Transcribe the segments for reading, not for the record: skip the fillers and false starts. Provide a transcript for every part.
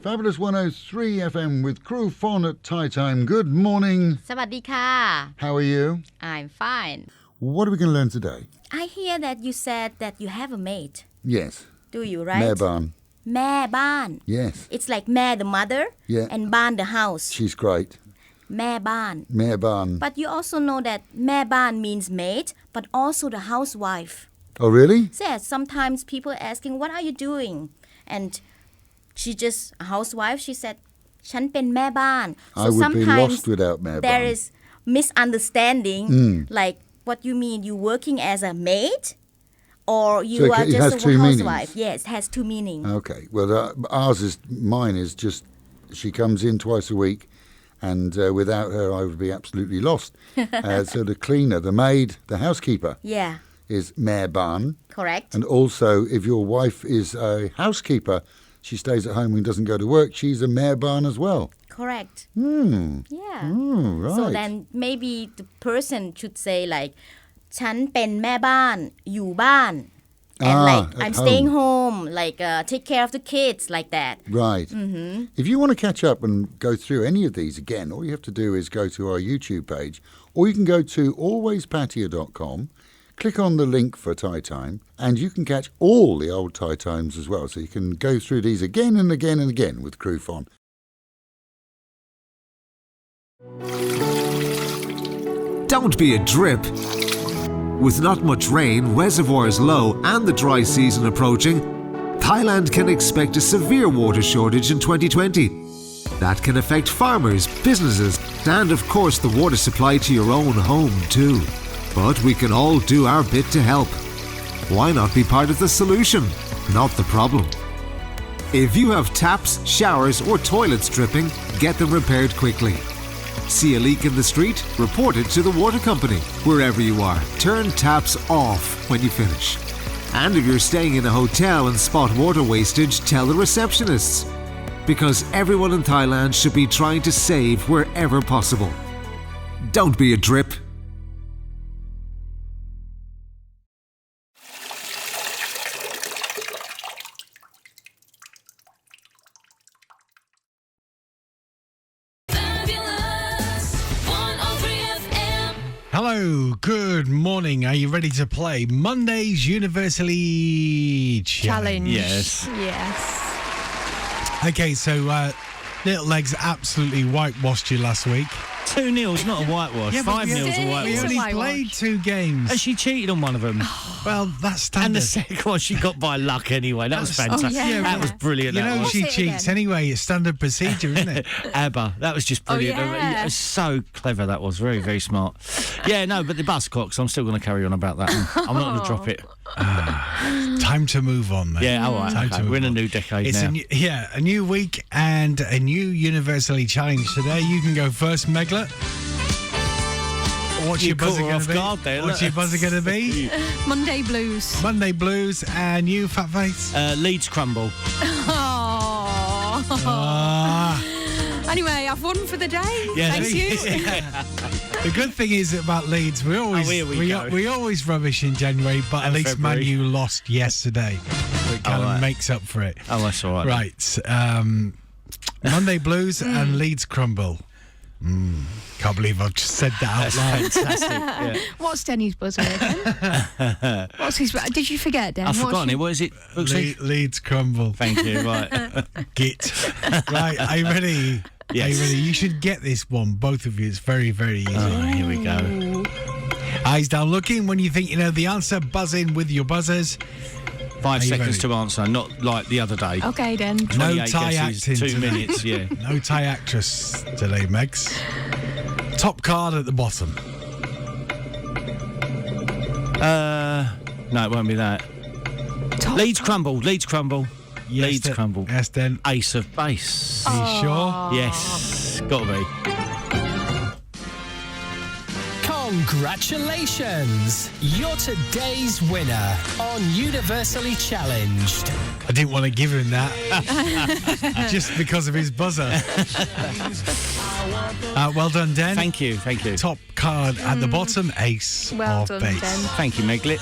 Fabulous 103 FM with Crew Fon at Thai Time. Good morning. สวัสดีค่ะ How are you? I'm fine. What are we going to learn today? I hear that you said that you have a maid. Yes. Do you, right? แม่บ้าน แม่บ้าน Yes. It's like แม่ the mother Yeah. and บ้าน the house. She's great. แม่บ้าน แม่บ้าน But you also know that แม่บ้าน means maid but also the housewife. Oh, really? Yes, sometimes people are asking, what are you doing? And she just, a housewife, she said, ฉันเป็นแม่บ้าน. I would be lost without แม่บ้าน there is misunderstanding, like what you mean, you working as a maid or you So are it has just a two housewife. meanings? Yes, it has two meanings. Okay. Well, mine is just she comes in twice a week, and without her, I would be absolutely lost. So the cleaner, the maid, the housekeeper Yeah, is แม่บ้าน correct. And also, if your wife is a housekeeper, she stays at home and doesn't go to work, she's a แม่บ้าน as well. Correct. Yeah. Right. So then maybe the person should say like ฉันเป็นแม่บ้านอยู่บ้าน and like at I'm staying home. home, like take care of the kids, like that. Right. If you want to catch up and go through any of these again, all you have to do is go to our YouTube page, or you can go to alwayspattaya.com, click on the link for Thai Time, and you can catch all the old Thai Times as well. So you can go through these again and again and again with Crew Fon. Don't be a drip. With not much rain, reservoirs low, and the dry season approaching, Thailand can expect a severe water shortage in 2020. That can affect farmers, businesses, and of course the water supply to your own home too. But we can all do our bit to help. Why not be part of the solution, not the problem? If you have taps, showers, or toilets dripping, get them repaired quickly. See a leak in the street? Report it to the water company. Wherever you are, turn taps off when you finish. And if you're staying in a hotel and spot water wastage, tell the receptionists. Because everyone in Thailand should be trying to save wherever possible. Don't be a drip. Hello, good morning. Are you ready to play Monday's Universally Challenge? Yes. Okay, so Little Legs absolutely whitewashed you last week. 2-0's not a whitewash. 5-0's a We whitewash. only played 2 games. And she cheated on one of them. Well, that's standard. And the second one she got by luck anyway. That was fantastic. yeah. That was brilliant. You that know was. she cheats anyway. It's standard procedure, isn't it? ABBA. That was just brilliant. yeah. It was so clever, that was. Very, very smart. Yeah, no, but the bus clocks, I'm still going to carry on about that. I'm not going to drop it. Time to move on, mate. Yeah, all right. Time Okay. to move We're in a on. new decade It's now. a new week and a new Universally Challenge today. You can go first, Meglet. What's You your buzzer caught her going off to be? guard there, What's look. your buzzer going to be? Monday Blues. Monday Blues and you, Fat Face. Leeds crumble. Anyway, I've won for the day. Yeah, Thank you. The good thing is about Leeds, we always here we go. we always rubbish in January, but at And least February. Man U lost yesterday. So it kind of right. makes up for it. Oh, that's all right. Right. Monday Blues and Leeds crumble. Can't believe I've just said that out loud. Fantastic. Yeah. What's Denny's buzzer again? What's his? Did you forget, Den? I've forgotten it. What is it? Leeds crumble. Thank you. Right. Git. Right, are you ready? Yes. Are you ready? You should get this one, both of you. It's very, very easy. Oh, here we go. Eyes down looking. When you think you know the answer, buzz in with your buzzers. 5 Are you seconds ready? to answer, not like the other day. Okay, Den. 28 No Thai guesses, acting 2 today. minutes, yeah. No Thai actress today, Megs. Top card at the bottom. No, it won't be that. Leeds crumble. Yes, Leeds crumble. Yes, then. Ace of base. Are you sure? Yes, got to be. Congratulations! You're today's winner on Universally Challenged. I didn't want to give him that just because of his buzzer. Well done, Den. Thank you. Top card at the bottom, ace Well of done, base. Den. Thank you, Meglet.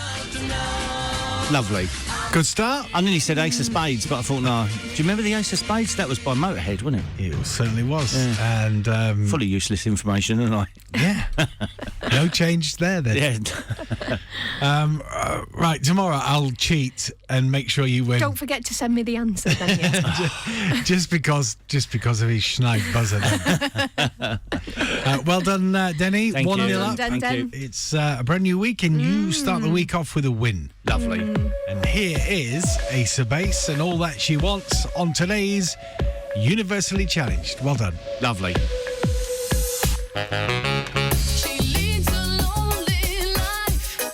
Lovely. Good start. I nearly said Ace of Spades, but I thought, no. Do you remember the Ace of Spades? That was by Motorhead, wasn't it? It certainly was. Yeah. And fully useless information, isn't I? yeah, no change there then. Yeah. Right, tomorrow I'll cheat and make sure you win. Don't forget to send me the answer, then. Yeah. just because of his schneid buzzer. Well done, Denny. Thank 1-0 you. up. Thank you. It's a brand new week, and you start the week off with a win. Lovely. And here is Ace of Base and all that she wants on today's Universally Challenged. Well done. Lovely. She leads a lonely life.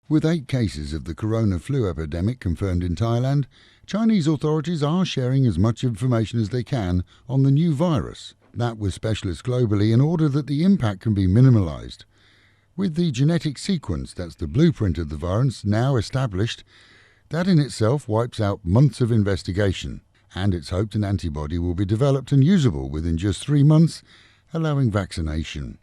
With 8 cases of the corona flu epidemic confirmed in Thailand, Chinese authorities are sharing as much information as they can on the new virus, that with specialists globally in order that the impact can be minimalised. With the genetic sequence, that's the blueprint of the virus, now established, that in itself wipes out months of investigation, and it's hoped an antibody will be developed and usable within just 3 months, allowing vaccination.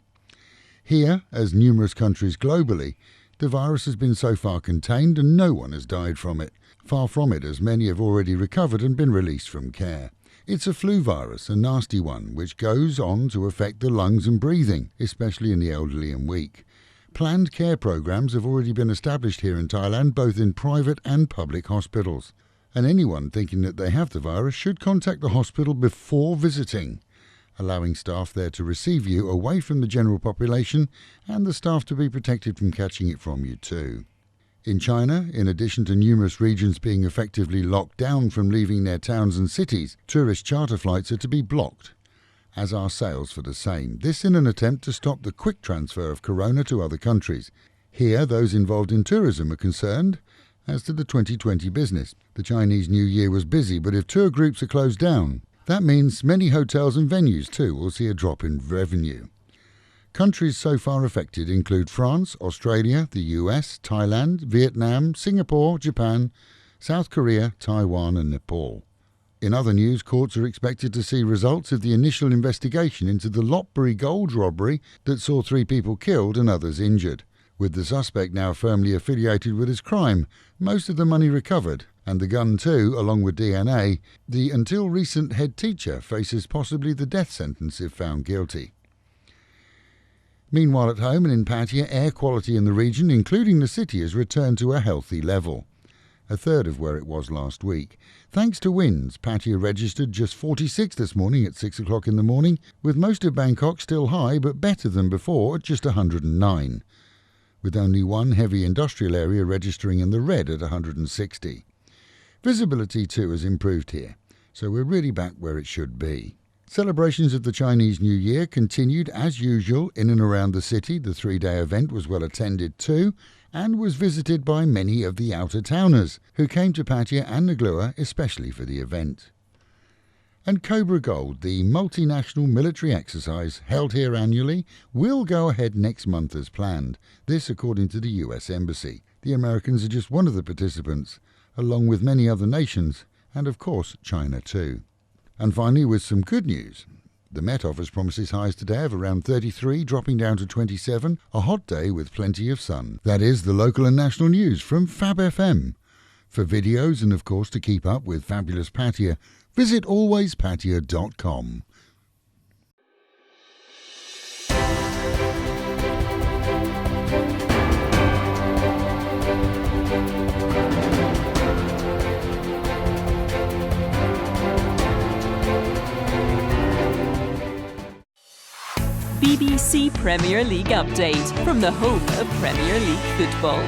Here, as numerous countries globally, the virus has been so far contained and no one has died from it. Far from it, as many have already recovered and been released from care. It's a flu virus, a nasty one, which goes on to affect the lungs and breathing, especially in the elderly and weak. Planned care programs have already been established here in Thailand, both in private and public hospitals. And anyone thinking that they have the virus should contact the hospital before visiting, allowing staff there to receive you away from the general population and the staff to be protected from catching it from you too. In China, in addition to numerous regions being effectively locked down from leaving their towns and cities, tourist charter flights are to be blocked, as are sales for the same. This in an attempt to stop the quick transfer of corona to other countries. Here, those involved in tourism are concerned as to the 2020 business. The Chinese New Year was busy, but if tour groups are closed down, that means many hotels and venues too will see a drop in revenue. Countries so far affected include France, Australia, the US, Thailand, Vietnam, Singapore, Japan, South Korea, Taiwan and Nepal. In other news, courts are expected to see results of the initial investigation into the Lopburi gold robbery that saw 3 people killed and others injured. With the suspect now firmly affiliated with his crime, most of the money recovered, and the gun too, along with DNA, the until recent head teacher faces possibly the death sentence if found guilty. Meanwhile at home and in Pattaya, air quality in the region, including the city, has returned to a healthy level, a third of where it was last week. Thanks to winds, Pattaya registered just 46 this morning at 6 o'clock in the morning, with most of Bangkok still high but better than before at just 109, with only one heavy industrial area registering in the red at 160. Visibility too has improved here, so we're really back where it should be. Celebrations of the Chinese New Year continued as usual in and around the city. The 3-day event was well attended too, and was visited by many of the outer-towners, who came to Pattaya and Naklua especially for the event. And Cobra Gold, the multinational military exercise held here annually, will go ahead next month as planned. This according to the US Embassy. The Americans are just one of the participants, along with many other nations, and of course China too. And finally, with some good news. The Met Office promises highs today of around 33, dropping down to 27, a hot day with plenty of sun. That is the local and national news from Fab FM. For videos and of course to keep up with fabulous Pattaya, visit alwayspattaya.com. BBC Premier League update from the home of Premier League football.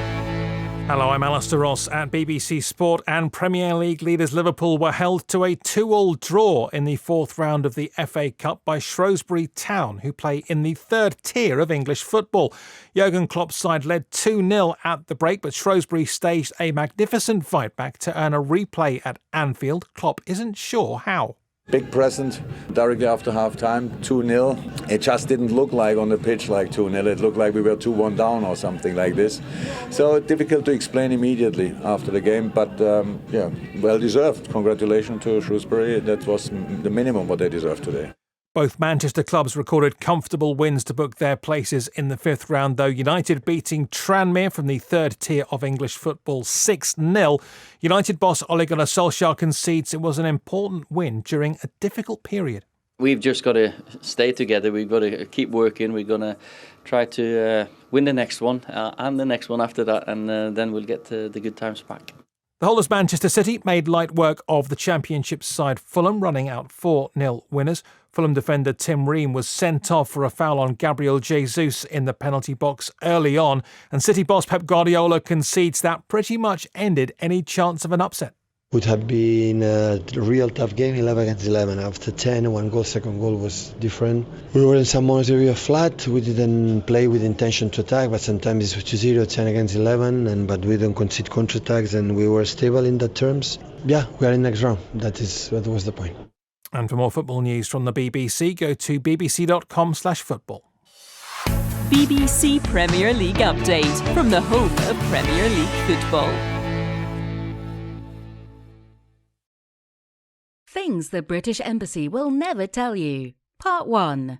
Hello, I'm Alistair Ross at BBC Sport, and Premier League leaders Liverpool were held to a 2-2 draw in the 4th round of the FA Cup by Shrewsbury Town, who play in the 3rd tier of English football. Jurgen Klopp's side led 2-0 at the break, but Shrewsbury staged a magnificent fight back to earn a replay at Anfield. Klopp isn't sure how. Big present directly after half-time, 2-0. It just didn't look like on the pitch like 2-0. It looked like we were 2-1 down or something like this. So difficult to explain immediately after the game, but well deserved. Congratulations to Shrewsbury. That was the minimum what they deserved today. Both Manchester clubs recorded comfortable wins to book their places in the fifth round, though. United beating Tranmere from the third tier of English football 6-0. United boss Ole Gunnar Solskjaer concedes it was an important win during a difficult period. We've just got to stay together. We've got to keep working. We're going to try to win the next one and the next one after that, and then we'll get the good times back. The whole of Manchester City made light work of the Championship side Fulham, running out 4-0 winners. Fulham defender Tim Ream was sent off for a foul on Gabriel Jesus in the penalty box early on, and City boss Pep Guardiola concedes that pretty much ended any chance of an upset. Would have been a real tough game, 11 against 11. After 10, one goal, second goal was different. We were in some moments we were flat. We didn't play with intention to attack, but sometimes it's 2-0, 10 against 11, but we don't concede counter-attacks, and we were stable in that terms. Yeah, we are in next round. That was the point. And for more football news from the BBC, go to bbc.com/football. BBC Premier League update from the home of Premier League football. Things the British Embassy will never tell you. Part 1.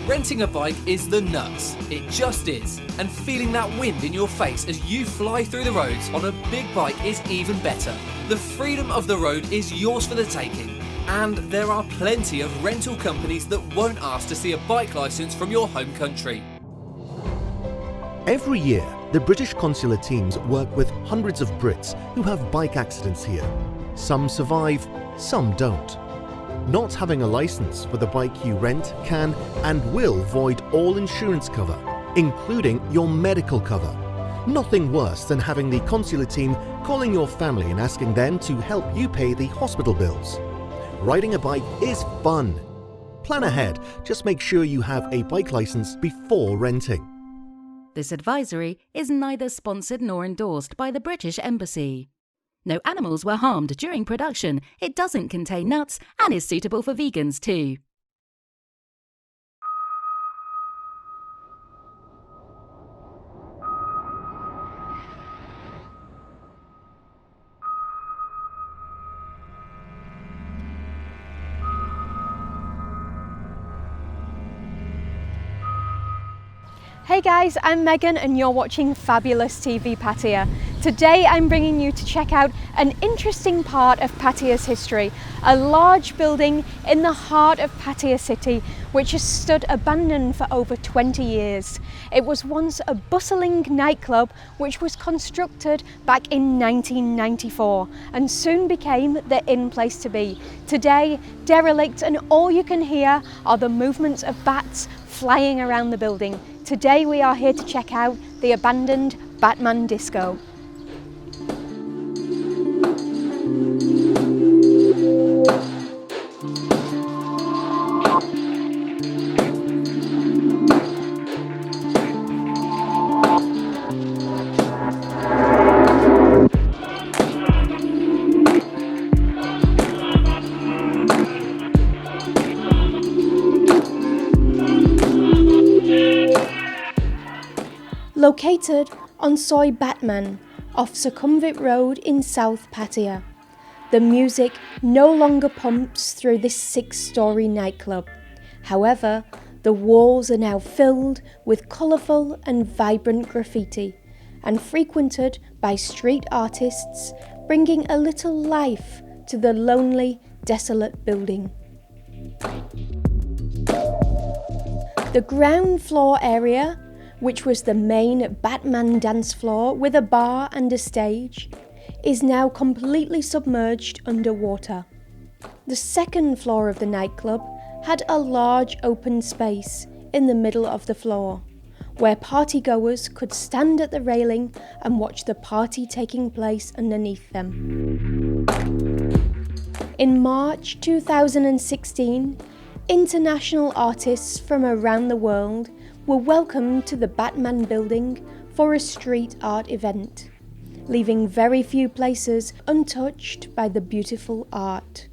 Renting a bike is the nuts. It just is. And feeling that wind in your face as you fly through the roads on a big bike is even better. The freedom of the road is yours for the taking. And there are plenty of rental companies that won't ask to see a bike licence from your home country. Every year, the British consular teams work with hundreds of Brits who have bike accidents here. Some survive, some don't. Not having a licence for the bike you rent can and will void all insurance cover, including your medical cover. Nothing worse than having the consular team calling your family and asking them to help you pay the hospital bills. Riding a bike is fun. Plan ahead, just make sure you have a bike licence before renting. This advisory is neither sponsored nor endorsed by the British Embassy. No animals were harmed during production. It doesn't contain nuts and is suitable for vegans too. Hey guys, I'm Megan and you're watching Fabulous TV Pattaya. Today I'm bringing you to check out an interesting part of Pattaya's history, a large building in the heart of Pattaya city which has stood abandoned for over 20 years. It was once a bustling nightclub which was constructed back in 1994 and soon became the in place to be. Today, derelict, and all you can hear are the movements of bats flying around the building. Today we are here to check out the abandoned Batman Disco. Located on Soy Batman off Sukhumvit Road in South Pattaya, the music no longer pumps through this 6-storey nightclub. However, the walls are now filled with colourful and vibrant graffiti and frequented by street artists, bringing a little life to the lonely, desolate building. The ground floor area, which was the main Batman dance floor with a bar and a stage, is now completely submerged underwater. The second floor of the nightclub had a large open space in the middle of the floor, where partygoers could stand at the railing and watch the party taking place underneath them. In March 2016, international artists from around the world were welcomed to the Batman building for a street art event, leaving very few places untouched by the beautiful art.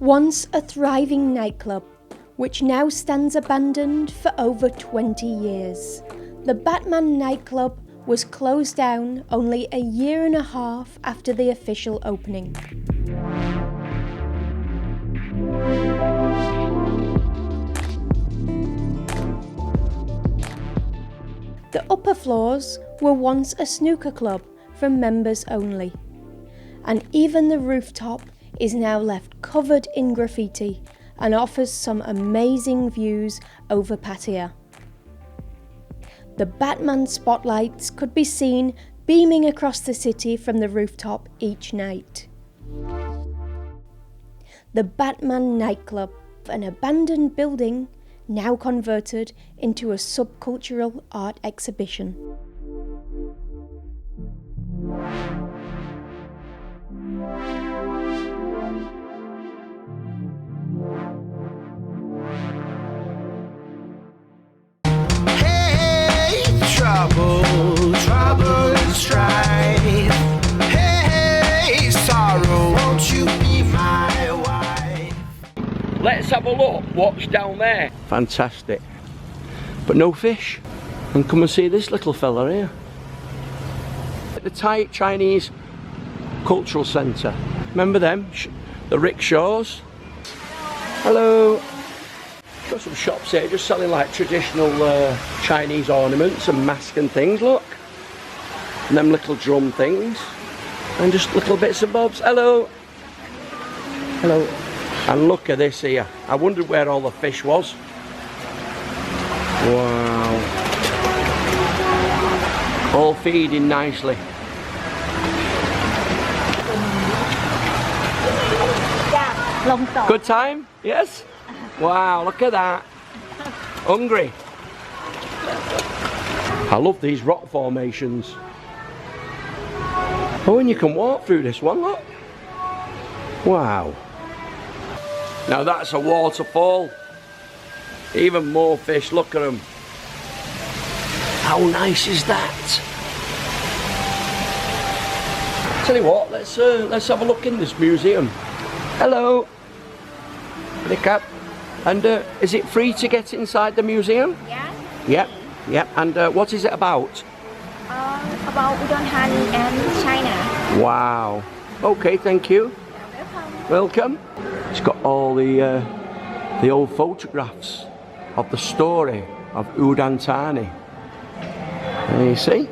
Once a thriving nightclub, which now stands abandoned for over 20 years, the Batman nightclub was closed down only a year and a half after the official opening. The upper floors were once a snooker club for members only, and even the rooftop is now left covered in graffiti and offers some amazing views over Pattaya. The Batman spotlights could be seen beaming across the city from the rooftop each night. The Batman nightclub, an abandoned building now converted into a subcultural art exhibition. Trouble and strife. Hey, sorrow, won't you be my wife? Let's have a look what's down there. Fantastic. But no fish. And come and see this little fella here. At the Thai Chinese Cultural Centre. Remember them? The rickshaws. Hello. Got some shops here just selling like traditional Chinese ornaments and masks and things, look. And them little drum things. And just little bits and bobs. Hello. Hello. And look at this here. I wondered where all the fish was. Wow. All feeding nicely. Good time? Yes? Wow, look at that. Hungry. I love these rock formations. Oh, and you can walk through this one, look. Wow. Now that's a waterfall. Even more fish, look at them. How nice is that? Tell you what, let's have a look in this museum. Hello. Pick up. And is it free to get inside the museum? Yeah. Yep, yep. And what is it about? About udon han and China. Wow. Okay, thank you. Welcome. It's got all the old photographs of the story of Udon Thani. And you see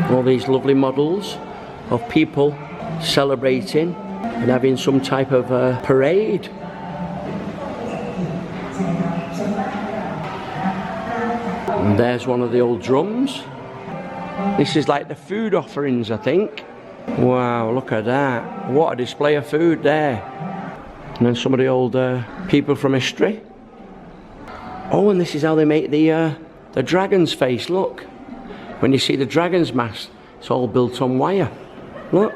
all these lovely models of people celebrating and having some type of parade. And there's one of the old drums. This is like the food offerings, I think. Wow, look at that. What a display of food there. And then some of the old people from history. Oh, and this is how they make the dragon's face, look. When you see the dragon's mask, it's all built on wire. Look.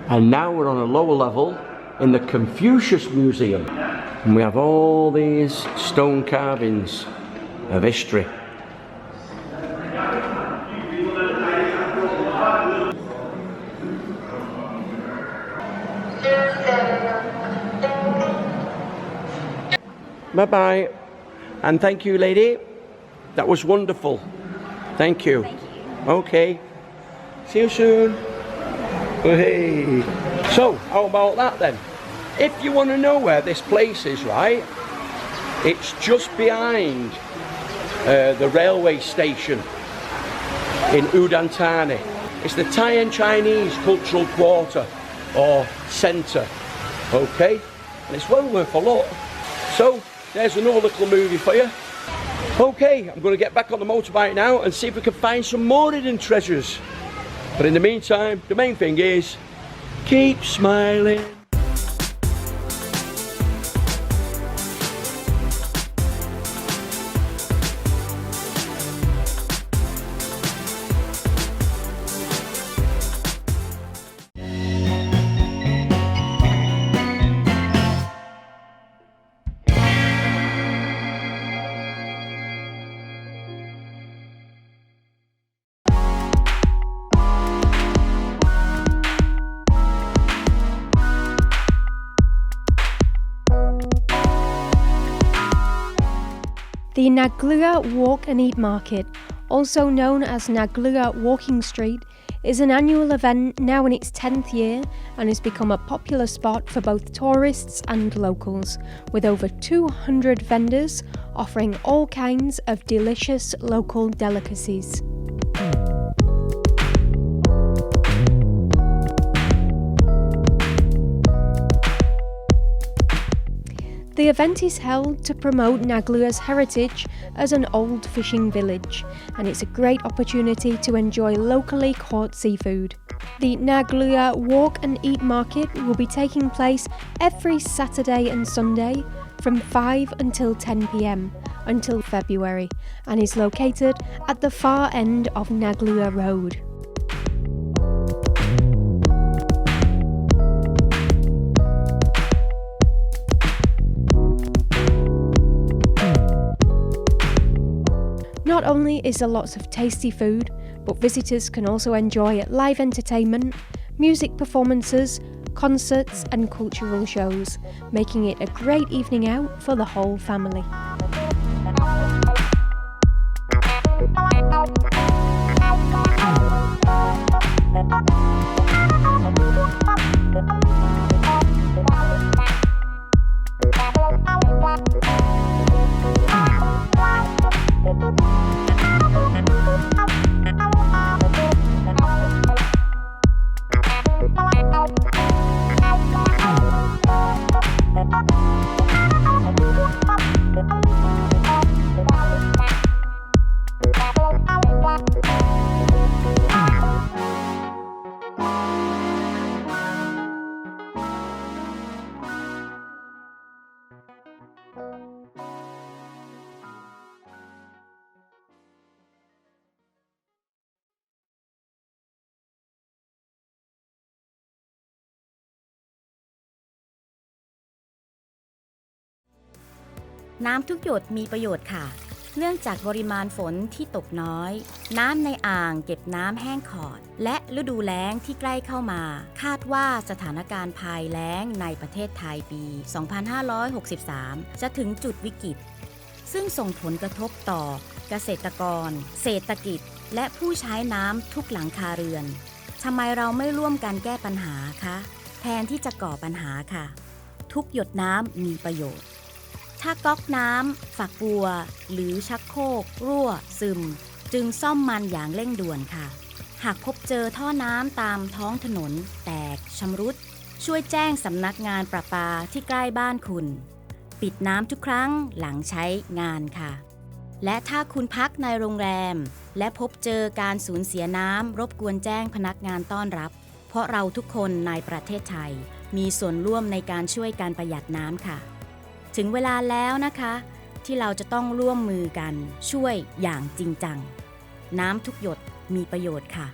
And now we're on a lower level in the Confucius Museum. And we have all these stone carvings of history. Bye-bye. And thank you, lady. That was wonderful. Thank you. Thank you. Okay. See you soon. Hey. So, how about that then? If you want to know where this place is, right, it's just behind the railway station in Udon Thani. It's the Thai and Chinese Cultural Quarter or Centre, okay? And it's well worth a look. So, there's another little movie for you. Okay, I'm going to get back on the motorbike now and see if we can find some more hidden treasures. But in the meantime, the main thing is, keep smiling. The Naklua Walk and Eat Market, also known as Naklua Walking Street, is an annual event now in its 10th year and has become a popular spot for both tourists and locals, with over 200 vendors offering all kinds of delicious local delicacies. The event is held to promote Naklua's heritage as an old fishing village, and it's a great opportunity to enjoy locally caught seafood. The Naklua Walk and Eat Market will be taking place every Saturday and Sunday from 5 until 10 p.m. until February, and is located at the far end of Naklua Road. Not only is there lots of tasty food, but visitors can also enjoy live entertainment, music performances, concerts and cultural shows, making it a great evening out for the whole family.น้ำทุกหยดมีประโยชน์ค่ะเนื่องจากปริมาณฝนที่ตกน้อยน้ำในอ่างเก็บน้ำแห้งขอดและฤดูแล้งที่ใกล้เข้ามาคาดว่าสถานการณ์ภัยแล้งในประเทศไทยปี 2563 จะถึงจุดวิกฤตซึ่งส่งผลกระทบต่อเกษตรกรเศรษฐกิจและผู้ใช้น้ำทุกหลังคาเรือนทำไมเราไม่ร่วมกันแก้ปัญหาคะแทนที่จะก่อปัญหาค่ะทุกหยดน้ำมีประโยชน์ถ้าก๊อกน้ำฝักบัวหรือชักโครกรั่วซึมจึงซ่อมมันอย่างเร่งด่วนค่ะหากพบเจอท่อน้ำตามท้องถนนแตกชำรุดช่วยแจ้งสำนักงานประปาที่ใกล้บ้านคุณปิดน้ำทุกครั้งหลังใช้งานค่ะและถ้าคุณพักในโรงแรมและพบเจอการสูญเสียน้ำรบกวนแจ้งพนักงานต้อนรับเพราะเราทุกคนในประเทศไทยมีส่วนร่วมในการช่วยการประหยัดน้ำค่ะถึงเวลาแล้วนะคะที่เราจะต้องร่วมมือกันช่วยอย่างจริงจังน้ำทุกหยดมีประโยชน์ค่ะ